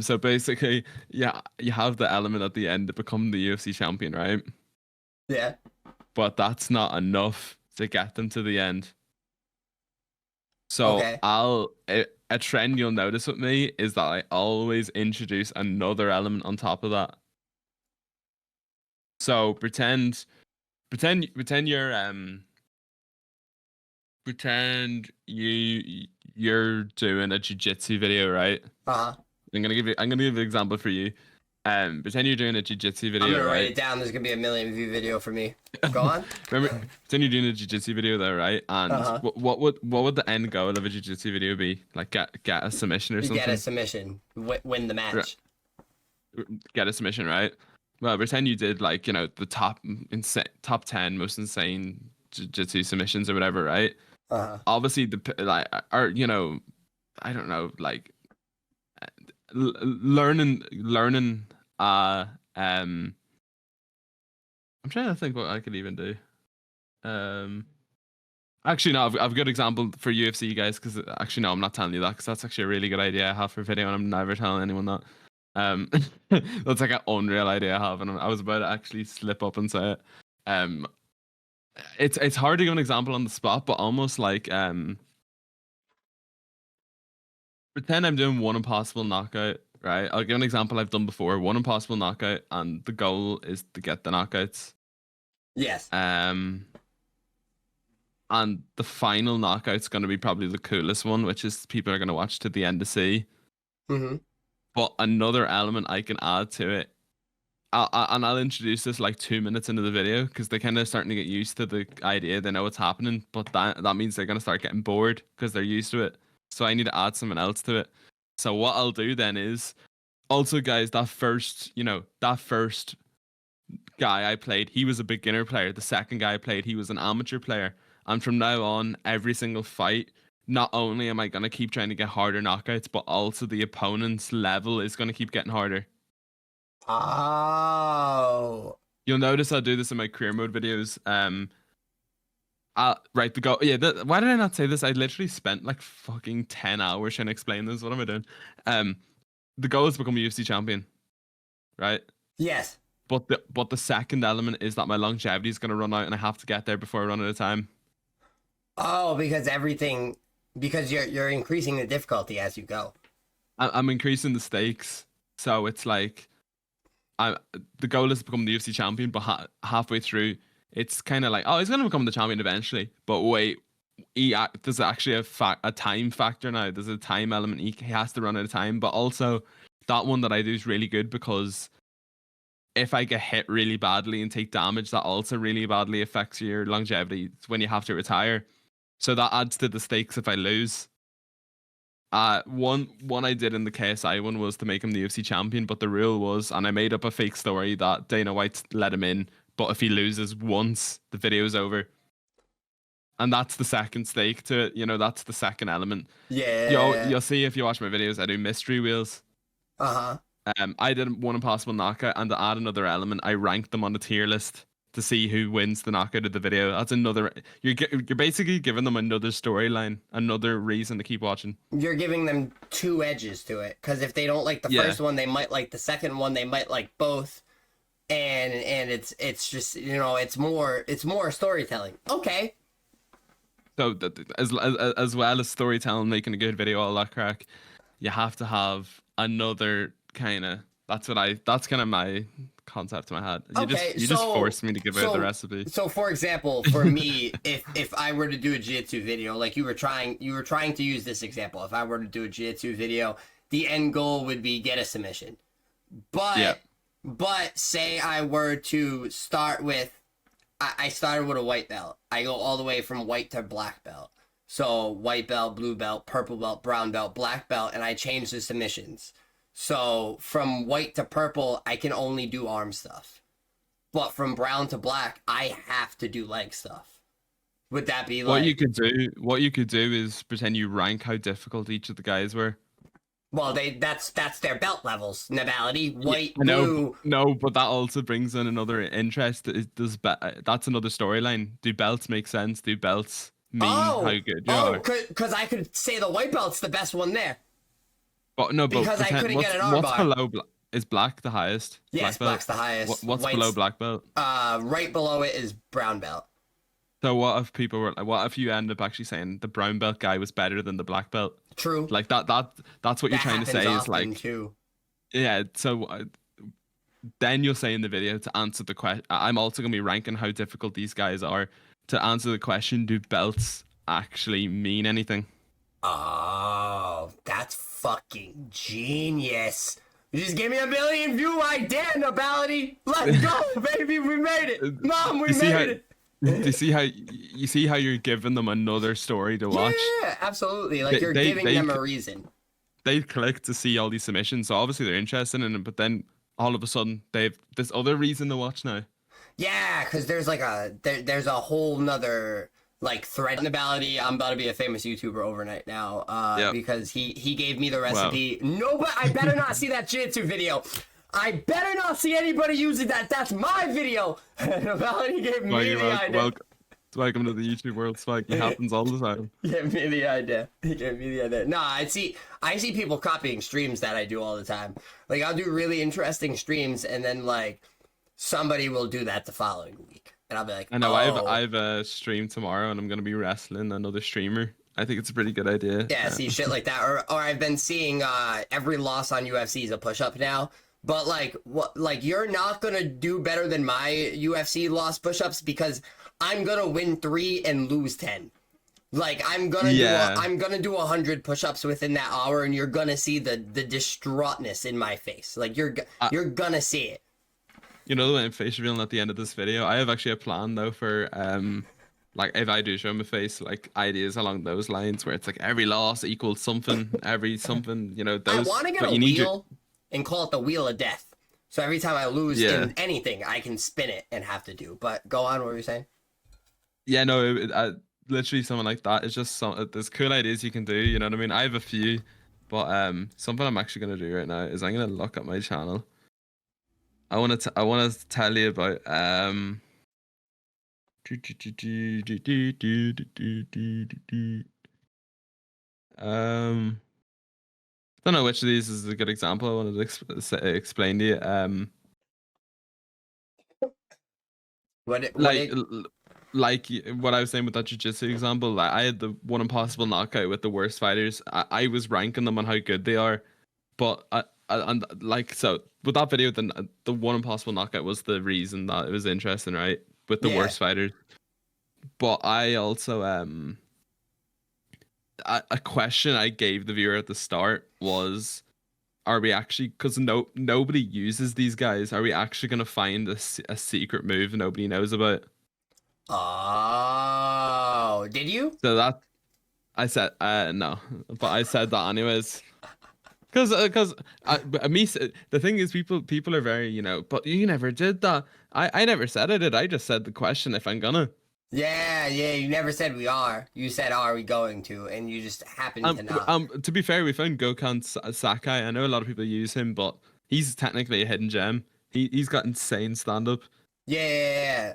So basically, yeah, you have the element at the end to become the UFC champion, right? Yeah. But that's not enough to get them to the end. So okay. A trend you'll notice with me is that I always introduce another element on top of that. So pretend you're doing a jiu-jitsu video, right? Uh-huh. I'm gonna give you an example for you. Pretend you're doing a jiu-jitsu video, I'm gonna right? write it down. There's gonna be a 1,000,000 view video for me. Go on. Remember, pretend you're doing a jiu-jitsu video there, right? And what would the end goal of a jiu-jitsu video be? Like get a submission or something? Get a submission. Win the match. Get a submission, right? Well, pretend you did like, you know, the top 10 most insane jiu-jitsu submissions or whatever, right? Obviously, you know, I don't know, like learning. I'm trying to think what I could even do. Actually, no, I've a good example for UFC guys, because actually, no, I'm not telling you that, because that's actually a really good idea I have for a video, and I'm never telling anyone that. Um, that's like an unreal idea I have, and I was about to actually slip up and say it. Um, it's hard to give an example on the spot, but almost like pretend I'm doing one impossible knockout, right? I'll give an example I've done before. One impossible knockout, and the goal is to get the knockouts. Yes. And the final knockout's going to be probably the coolest one, which is people are going to watch to the end to see. Mm-hmm. But another element I can add to it, I'll introduce this like 2 minutes into the video, because they're kind of starting to get used to the idea. They know what's happening, but that means they're going to start getting bored because they're used to it. So I need to add something else to it. So what I'll do then is, also guys, that first guy I played, he was a beginner player. The second guy I played, he was an amateur player. And from now on, every single fight, not only am I going to keep trying to get harder knockouts, but also the opponent's level is going to keep getting harder. Oh. You'll notice I do this in my career mode videos. Right, the goal. Yeah, why did I not say this? I literally spent like fucking 10 hours trying to explain this. What am I doing? The goal is to become a UFC champion, right? Yes. But the second element is that my longevity is going to run out, and I have to get there before I run out of time. Oh, because you're increasing the difficulty as you go. I'm increasing the stakes, so it's like, the goal is to become the UFC champion, but halfway through, it's kind of like, oh, he's going to become the champion eventually. But wait, there's actually a time factor now. There's a time element. He has to run out of time. But also, that one that I do is really good, because if I get hit really badly and take damage, that also really badly affects your longevity when you have to retire. So that adds to the stakes if I lose. One I did in the KSI one was to make him the UFC champion, but the rule was, and I made up a fake story that Dana White let him in, but if he loses once, the video's over. And that's the second stake to it. That's the second element. Yeah. You'll see if you watch my videos, I do mystery wheels. Uh-huh. I did one impossible knockout, and to add another element, I ranked them on a tier list to see who wins the knockout of the video. That's another. You're basically giving them another storyline, another reason to keep watching. You're giving them two edges to it, because if they don't like the first one, they might like the second one. They might like both, and it's just, it's more storytelling. Okay. So as well as storytelling, making a good video, all that crack, you have to have another kind of. That's kind of my concept in my head. You just forced me to give out the recipe. So for example, for me, if I were to do a jiu-jitsu video, like you were trying to use this example. If I were to do a jiu-jitsu video, the end goal would be get a submission. But say I were to start with, I started with a white belt. I go all the way from white to black belt. So white belt, blue belt, purple belt, brown belt, black belt, and I change the submissions. So from white to purple, I can only do arm stuff. But from brown to black, I have to do leg stuff. Would that be like... What you could do is pretend you rank how difficult each of the guys were. Well, that's their belt levels. Nebality, white, blue. No, but that also brings in another interest. That's another storyline. Do belts make sense? Do belts mean how good you are? Because I could say the white belt's the best one there. Because I couldn't get an arm what's bar. Below is black the highest? Yes, black's the highest. What's below black belt? Right below it is brown belt. So what if you end up actually saying the brown belt guy was better than the black belt? True. Like that's what you're trying to say is like too. Yeah, so then you'll say in the video, to answer the question, I'm also going to be ranking how difficult these guys are. To answer the question, do belts actually mean anything? Oh, that's fucking genius. You just gave me a million view idea, Nebality. Let's go, baby. We made it. Mom, we made it. Do you see how you're giving them another story to watch? Yeah, absolutely. Like you're giving them a reason. They click to see all these submissions, so obviously they're interested in it, but then all of a sudden they've this other reason to watch now. Yeah, because there's like there's a whole nother like thread. Nebality, I'm about to be a famous YouTuber overnight now. Because he gave me the recipe. Wow. No, but I better not see that jiu-jitsu video. I better not see anybody using that. That's my video. Nebality gave me the idea. Spike him to the YouTube world. Spike. It happens all the time. Give me the idea. Give me the idea. No, I see people copying streams that I do all the time. Like I'll do really interesting streams, and then like somebody will do that the following week, and I'll be like, I know. oh. I've a stream tomorrow, and I'm gonna be wrestling another streamer. I think it's a pretty good idea. Yeah, see shit like that, or I've been seeing every loss on UFC is a push up now. But like what? Like you're not gonna do better than my UFC loss push ups because I'm gonna win 3 and lose 10. Like I'm gonna do 100 push-ups within that hour, and you're gonna see the distraughtness in my face. Like you're gonna see it. You know the way I'm face revealing at the end of this video. I have actually a plan though for like if I do show my face, like ideas along those lines where it's like every loss equals something, every something. You know those. I want to get a wheel and call it the wheel of death. So every time I lose in anything, I can spin it and have to do. But go on, what were you saying? Yeah, no, literally something like that. It's just there's cool ideas you can do. You know what I mean? I have a few, but something I'm actually gonna do right now is I'm gonna look at my channel. I want to tell you about I don't know which of these is a good example. I wanted to explain to you. Like what I was saying with that jiu-jitsu example, like I had the one impossible knockout with the worst fighters. I was ranking them on how good they are, but and like so with that video, the one impossible knockout was the reason that it was interesting, right? With the worst fighters. But I also a question I gave the viewer at the start was, are we actually, because nobody uses these guys, are we actually gonna find a secret move nobody knows about? Oh, did you? So that I said no, but I said that anyways. Because me, the thing is, people are very, you know, but you never did that. I never said I did. I just said the question if I'm gonna. Yeah, you never said we are. You said, are we going to? And you just happened to not. To be fair, we found Gokhan Sakai. I know a lot of people use him, but he's technically a hidden gem. He's got insane stand-up. Yeah.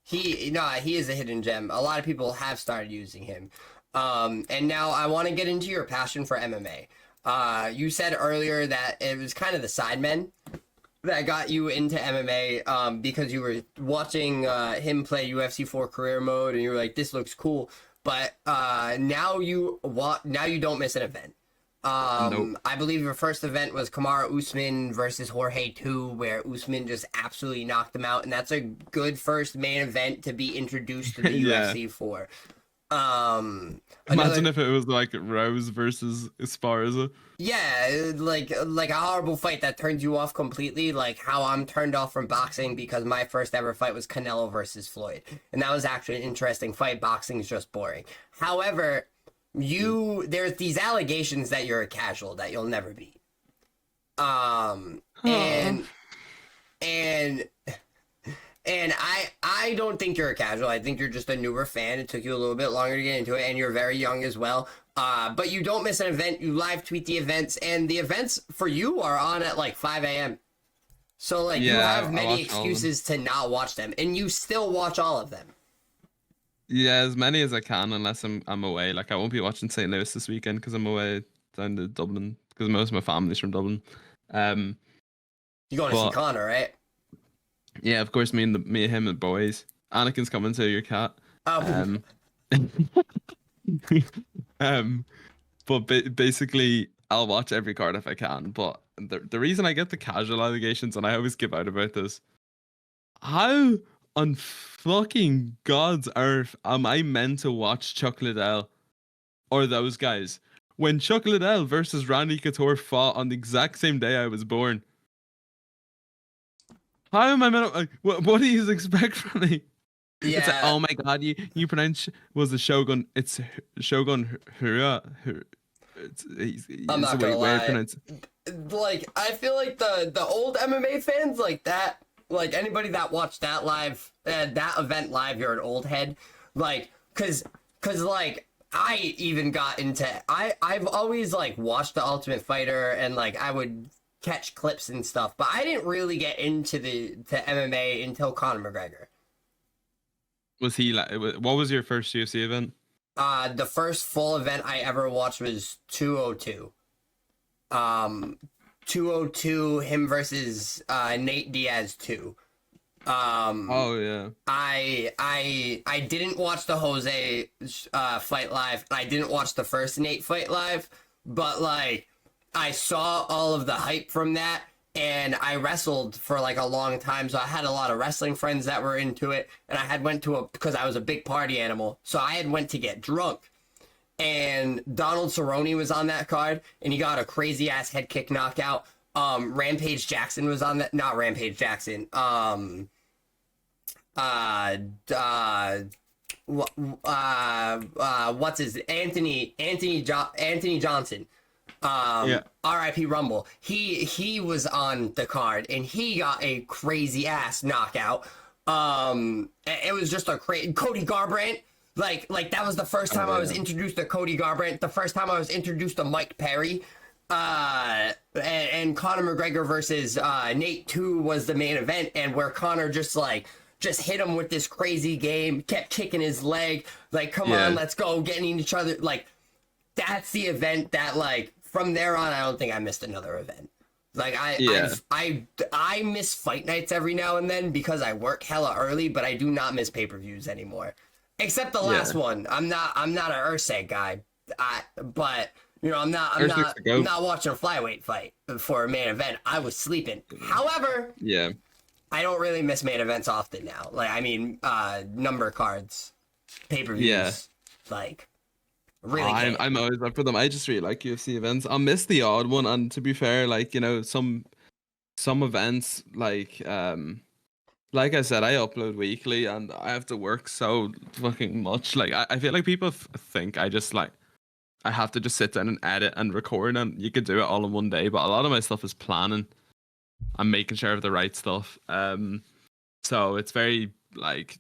He is a hidden gem. A lot of people have started using him. And now I want to get into your passion for MMA. You said earlier that it was kind of the Sidemen that got you into MMA because you were watching him play UFC 4 career mode and you were like, this looks cool. But now you don't miss an event. Nope. I believe your first event was Kamaru Usman versus Jorge 2, where Usman just absolutely knocked him out, and that's a good first main event to be introduced to the UFC for. Imagine if it was like Rose versus Esparza. Yeah, like a horrible fight that turns you off completely, like how I'm turned off from boxing because my first ever fight was Canelo versus Floyd, and that was actually an interesting fight. Boxing is just boring. However, there's these allegations that you're a casual that you'll never beat. And I don't think you're a casual. I think you're just a newer fan. It took you a little bit longer to get into it, and you're very young as well. But you don't miss an event. You live tweet the events, and the events for you are on at like 5 a.m. So like you have many excuses to not watch them, and you still watch all of them. Yeah, as many as I can, unless I'm away. Like I won't be watching St. Louis this weekend because I'm away down to Dublin because most of my family's from Dublin. You going to see Connor, right? Yeah, of course. Me and him and boys. Anakin's coming to your cat. Oh. But basically, I'll watch every card if I can. But the reason I get the casual allegations, and I always give out about this, how on fucking God's earth am I meant to watch Chuck Liddell or those guys when Chuck Liddell versus Randy Couture fought on the exact same day I was born? How am I meant to, what do you expect from me? Yeah. It's like, oh my God, you pronounce was the Shogun? It's Shogun Hura. He's I'm not gonna lie. Like I feel like the old MMA fans like that. Like anybody that watched that live, that event live, you're an old head. Like, cause like I even got into I've always like watched The Ultimate Fighter and like I would catch clips and stuff, but I didn't really get into to MMA until Conor McGregor. Was he like? What was your first UFC event? The first full event I ever watched was 202. Um, 202, him versus Nate Diaz 2. Oh yeah. I didn't watch the Jose fight live. I didn't watch the first Nate fight live, but like I saw all of the hype from that, and I wrestled for like a long time, so I had a lot of wrestling friends that were into it, and I had went to because I was a big party animal, so I had went to get drunk, and Donald Cerrone was on that card, and he got a crazy ass head kick knockout. Rampage Jackson was on that, not Rampage Jackson. Uh, uh, what's his Anthony Johnson. Yeah. R.I.P. Rumble. He was on the card, and he got a crazy ass knockout. It was just a crazy Cody Garbrandt. Like that was the first time I was introduced to Cody Garbrandt. The first time I was introduced to Mike Perry. And Conor McGregor versus Nate 2 was the main event, and where Conor just hit him with this crazy game, kept kicking his leg, like, come on, let's go, getting each other. Like, that's the event that, like, from there on, I don't think I missed another event. Like, I miss fight nights every now and then because I work hella early, but I do not miss pay-per-views anymore. Except the last one. I'm not an Urseg guy, but you know, I'm not watching a flyweight fight for a main event. I was sleeping. However, I don't really miss main events often now. Like, I mean, number cards, pay-per-views, like, really. I'm always up for them. I just really like UFC events. I'll miss the odd one, and to be fair, like, you know, some events, like I said, I upload weekly, and I have to work so fucking much. Like, I feel like people think I just like I have to just sit down and edit and record, and you could do it all in one day. But a lot of my stuff is planning. I'm making sure of the right stuff. So it's very like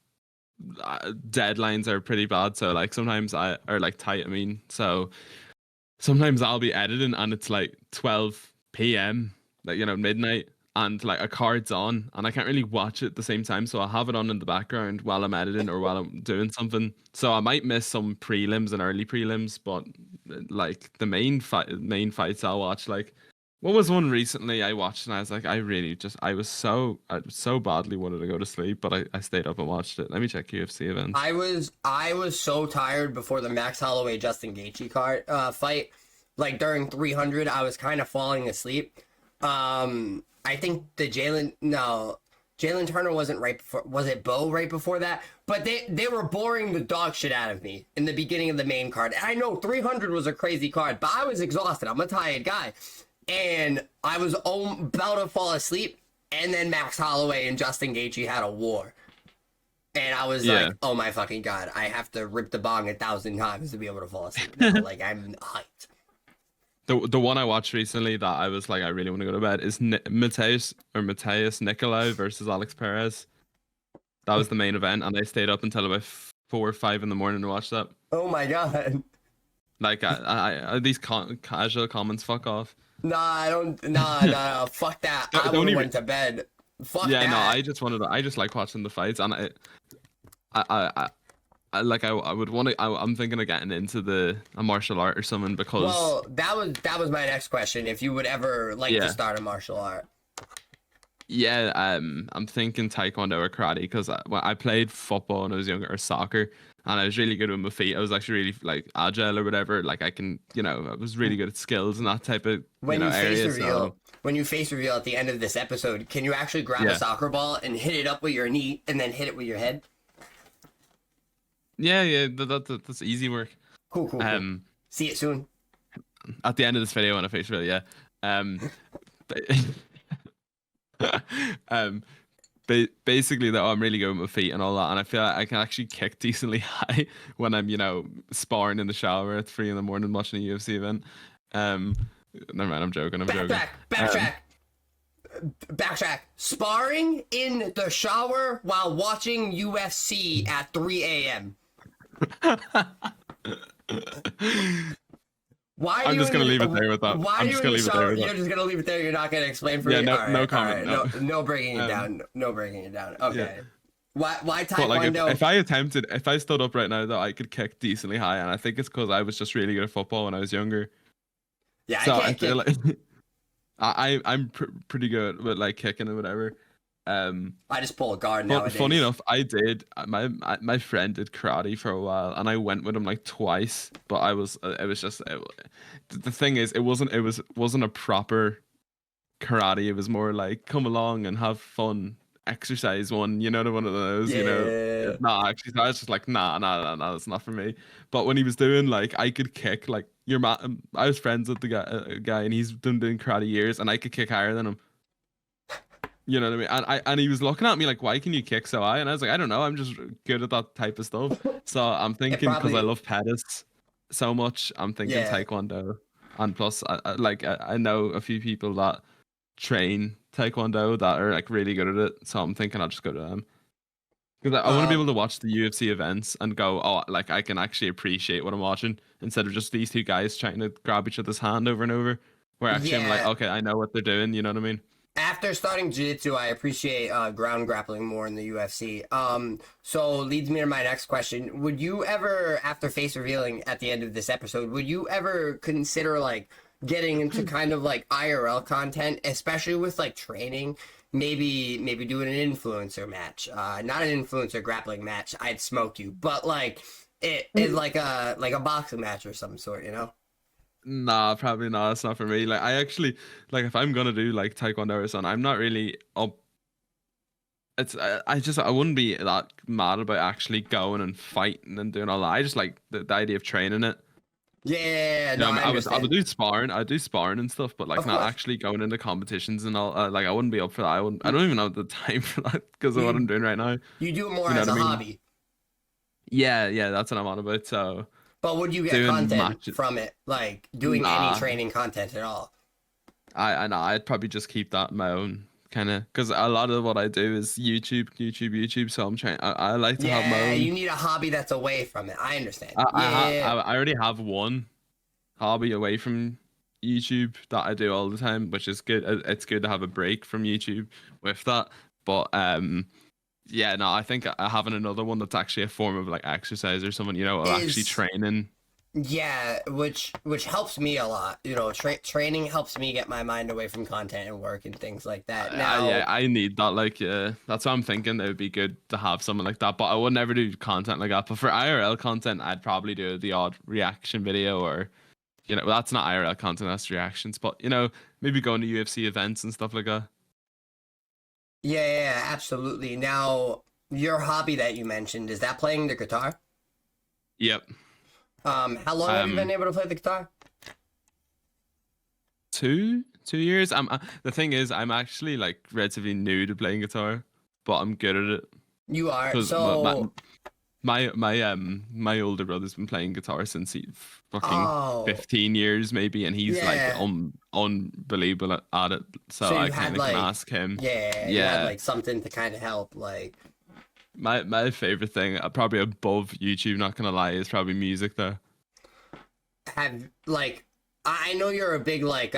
deadlines are pretty bad. So like sometimes are like tight. I mean, so sometimes I'll be editing and it's like 12 p.m. like, you know, midnight, and like a card's on, and I can't really watch it at the same time. So I'll have it on in the background while I'm editing or while I'm doing something. So I might miss some prelims and early prelims, but like the main fights I'll watch. Like, what was one recently I watched and I was like, I was so badly wanted to go to sleep, but I stayed up and watched it. Let me check UFC events. I was so tired before the Max Holloway Justin Gaethje card fight. Like during 300, I was kind of falling asleep. I think the Jalen Turner wasn't right before. Was it Bo right before that? But they were boring the dog shit out of me in the beginning of the main card. And I know 300 was a crazy card, but I was exhausted. I'm a tired guy. And I was about to fall asleep, and then Max Holloway and Justin Gaethje had a war. And I was like, oh my fucking God, I have to rip the bong 1,000 times to be able to fall asleep now. Like, I'm hyped. The one I watched recently that I was like, I really want to go to bed is Mateus Nicolau versus Alex Perez. That was the main event, and I stayed up until about 4 or 5 in the morning to watch that. Oh my God. Like, I these casual comments, fuck off. Nah, I don't. Nah. Fuck that. I would have went to bed. Fuck that. Yeah, no, I just like watching the fights, and I would want to. I'm thinking of getting into a martial art or something because. Well, that was my next question. If you would ever like to start a martial art. Yeah, I'm thinking taekwondo or karate because I played football when I was younger, or soccer, and I was really good with my feet. I was actually really like agile or whatever. Like I can, you know, I was really good at skills and that type of area. When you face reveal at the end of this episode, can you actually grab a soccer ball and hit it up with your knee and then hit it with your head? Yeah, that's easy work. Cool. See it soon. At the end of this video when I face reveal, basically though, I'm really good with my feet and all that, and I feel like I can actually kick decently high when I'm, you know, sparring in the shower at 3 a.m. watching a UFC event. Never mind, I'm joking. Backtrack. Sparring in the shower while watching UFC at 3 a.m. Why I'm just gonna leave it there with that. Why are you in the shower? You're just gonna leave it there. You're not gonna explain for me. No comment. No breaking it down. No breaking it down. Okay. Why But like Taekwondo? if I stood up right now, though, I could kick decently high, and I think it's because I was just really good at football when I was younger. Yeah, I So I can't feel kick. like I'm pretty good with like kicking and whatever. Um, I just pull a guard funny nowadays. enough, I did. My friend did karate for a while, and I went with him like twice. But I was it was just the thing is, wasn't a proper karate. It was more like come along and have fun, exercise one. You know, one of those. You know, Yeah. nah. Actually, so I was just like, nah, that's not for me. But when he was doing like, I could kick like your man. I was friends with the guy, and he's been doing karate years, and I could kick higher than him. You know what I mean? And he was looking at me like, why can you kick so high? And I was like, I don't know, I'm just good at that type of stuff. So I'm It thinking because I probably. love tennis so much, I'm thinking Yeah. taekwondo. And plus, I know a few people that train taekwondo that are like really good at it. So I'm thinking I'll just go to them because I want to be able Um. to watch the UFC events and go, oh, like I can actually appreciate what I'm watching instead of just these two guys trying to grab each other's hand over and over. Where actually I'm like, Yeah. okay, I know what they're doing. You know what I mean? After starting jiu-jitsu, I appreciate ground grappling more in the UFC. So leads me to my next question. Would you ever, after face revealing at the end of this episode, would you ever consider like getting into kind of like IRL content, especially with like training? Maybe doing an influencer match. Not an influencer grappling match. I'd smoke you, but like it like a boxing match or some sort, you know? Nah, probably not. It's not for me. Like, I actually like if I'm gonna do like taekwondo or something, I'm not really up. It's I wouldn't be that mad about actually going and fighting and doing all that. I just like the idea of training it. Yeah, You no, know, I I would understand. do sparring. I do sparring and stuff, but like Of not course. actually going into competitions and all. Like I wouldn't be up for that. I wouldn't. I don't even have the time for that because of what I'm You doing right now. you do it more You know as what I a mean? hobby. Yeah, that's what I'm on about. So But would you get doing content matches, from it? Like doing any nah. training content at all? I know I'd probably just keep that my own kind of because a lot of what I do is YouTube. So I'm trying. I like to have my Yeah, own. you need a hobby that's away from it. I understand. Yeah. I already have one hobby away from YouTube that I do all the time, which is good. It's good to have a break from YouTube with that. But yeah, no, I think having another one that's actually a form of like exercise or something, you know, or actually Is training. yeah, which helps me a lot. You know, training helps me get my mind away from content and work and things like that. Yeah, Now, I need that. Like, that's what I'm thinking. It would be good to have something like that. But I would never do content like that. But for IRL content, I'd probably do the odd reaction video or, you know, well, that's not IRL content, that's reactions. But you know, maybe going to UFC events and stuff like that. yeah, absolutely. Now, your hobby that you mentioned, is that playing the guitar? Yep. How long have you been Um, able to play the guitar? 2 years. The thing is, I'm actually like relatively new to playing guitar, but I'm good at it You are. because So, my older brother's been playing guitar since he fucking oh, 15 years maybe, and he's like yeah. unbelievable at it. So So you I had kind of can like, ask him. yeah, you had Yeah, like something to kind of help, like my favorite thing, probably above YouTube, not gonna lie, is probably music though. have like I know you're a big like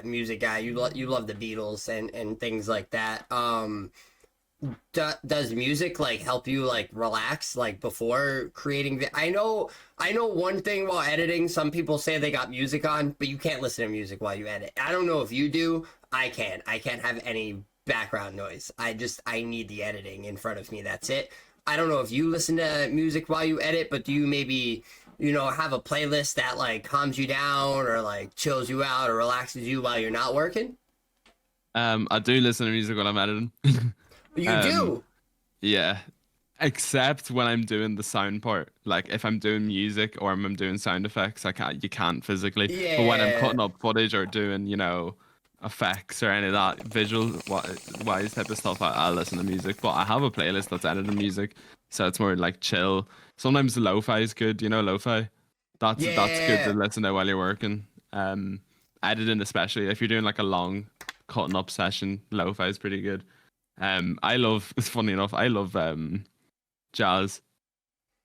music guy. You love the Beatles and things like that. Does music like help you like relax like before creating I know one thing while editing, some people say they got music on, but you can't listen to music while you edit. I don't know if you do. I can't have any background noise. I need the editing in front of me. That's it. I don't know if you listen to music while you edit, but do you maybe, you know, have a playlist that like calms you down or like chills you out or relaxes you while you're not working? I do listen to music when I'm editing. You um do. yeah, except when I'm doing the sound part. Like if I'm doing music or I'm doing sound effects, you can't physically. But when I'm Yeah. cutting up footage or doing, you know, effects or any of that visual wise type of stuff, I listen to music. But I have a playlist that's edited music, so it's more like chill. Sometimes the lo-fi is good, you know, lo-fi. That's good to Yeah. listen to while you're working. Editing especially if you're doing like a long cutting up session, lo-fi is pretty good. I love. It's funny enough. I love jazz.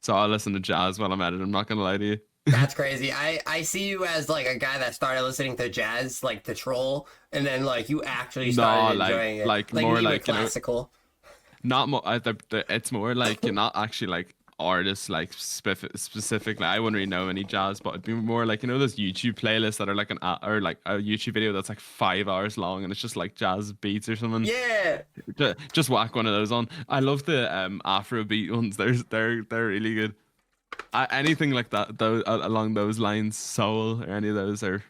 So I listen to jazz while I'm at it. I'm not gonna lie to you. That's crazy. I see you as like a guy that started listening to jazz, like the troll, and then like you actually started No, enjoying it. like Like more me with like, you know, classical. not more. It's more like you're not actually like artists like specifically. I wouldn't really know any jazz, but it'd be more like, you know, those YouTube playlists that are like or like a YouTube video that's like 5 hours long and it's just like jazz beats or something. Yeah. Just whack one of those on. I love the Afrobeat ones. They're really good. Anything like that, though, along those lines, soul or any of those are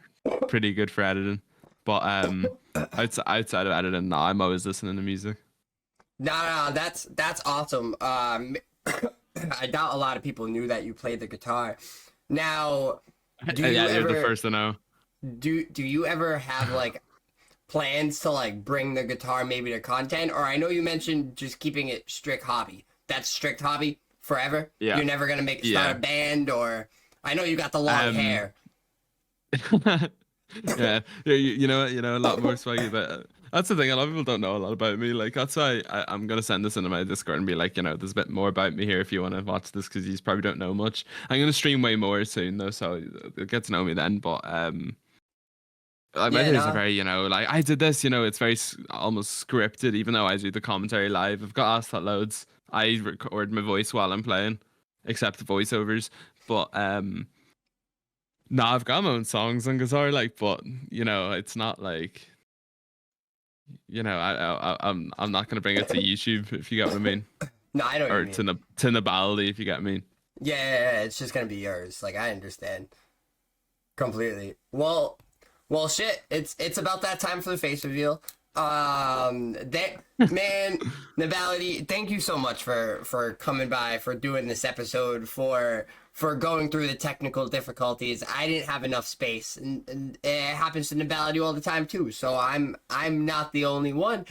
pretty good for editing. But outside of editing, nah, I'm always listening to music. No, that's awesome. I doubt a lot of people knew that you played the guitar. Now, do you Yeah, ever, you're the first to know. do you ever have like plans to like bring the guitar maybe to content? Or I know you mentioned just keeping it strict hobby. That's strict hobby forever? Yeah. You're never gonna start a band, or I know you got the long hair. Yeah, you know a lot more swaggy, but that's the thing. A lot of people don't know a lot about me. Like that's why I'm gonna send this into my Discord and be like, you know, there's a bit more about me here if you want to watch this, because you probably don't know much. I'm gonna stream way more soon though, so you'll get to know me then. But like my videos are very, you know, like I did this, you know, it's very almost scripted. Even though I do the commentary live, I've got asked that loads. I record my voice while I'm playing, except the voiceovers. But no, I've got my own songs on guitar, like, but you know, it's not like, you know, I'm not gonna bring it to YouTube, if you get what I mean. No, I don't. Or to Nebality, if you get what I mean. Yeah, it's just gonna be yours. Like, I understand completely. Well, shit. It's about that time for the face reveal. Man, Nebality, thank you so much for coming by, for doing this episode, for going through the technical difficulties. I didn't have enough space, and it happens to Nebality all the time too. So I'm not the only one,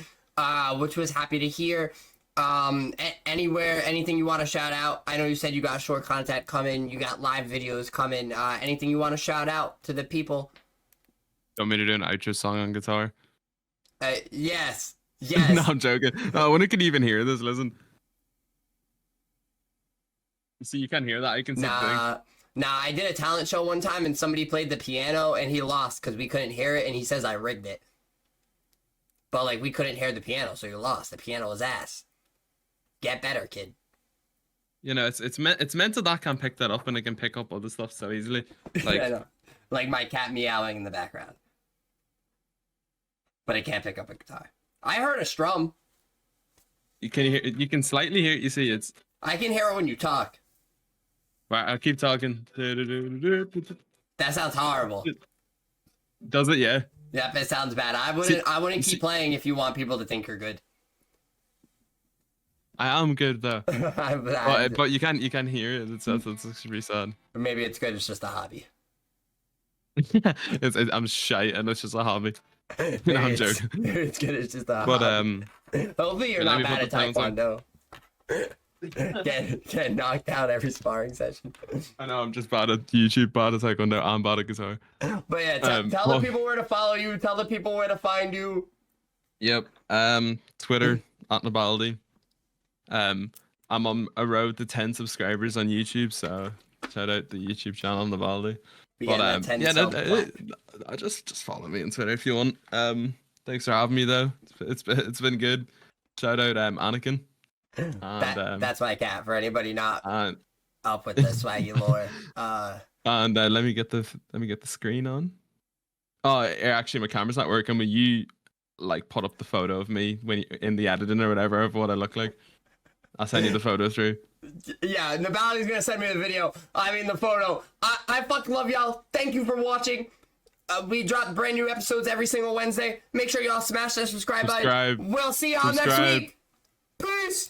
which was happy to hear. Anywhere, anything you want to shout out? I know you said you got short content coming, you got live videos coming. Anything you want to shout out to the people? Want me to do an outro song on guitar? Yes. No, I'm joking. Oh, when I could even hear this, listen. See, you can't hear that. I can see the thing. Nah, I did a talent show one time and somebody played the piano and he lost because we couldn't hear it, and he says I rigged it. But like, we couldn't hear the piano, so you lost. The piano was ass. Get better, kid. You know, it's mental that can pick that up, and it can pick up other stuff so easily. Like, I know. Like my cat meowing in the background. But it can't pick up a guitar. I heard a strum. you can slightly hear it, you see, it's... I can hear it when you talk. Right, I'll keep talking. That sounds horrible. Does it? Yeah. Yep, it sounds bad. I wouldn't keep playing if you want people to think you're good. I am good though. but you can hear it. It's pretty sad. Or maybe it's good. It's just a hobby. I'm shy and it's just a hobby. No, I'm joking. It's good. It's just a hobby. But hopefully you're not bad at Taekwondo. Get knocked out every sparring session. I know, I'm just bad at YouTube, bad at Taekwondo, I'm bad at guitar. But yeah, tell the people where to follow you. Tell the people where to find you. Yep. Twitter at Nebality. I'm on a road to 10 subscribers on YouTube, so shout out the YouTube channel Nebality. But just follow me on Twitter if you want. Thanks for having me though. It's been good. Shout out Anakin. And, that's my cat. For anybody not up with the swaggy lore. And let me get the screen on. Oh, actually, my camera's not working. Will you like put up the photo of me when in the editing or whatever of what I look like? I'll send you the photo through. Yeah, Nebality's gonna send me the video. I mean the photo. I fucking love y'all. Thank you for watching. We drop brand new episodes every single Wednesday. Make sure y'all smash that subscribe button. We'll see y'all next week. Peace.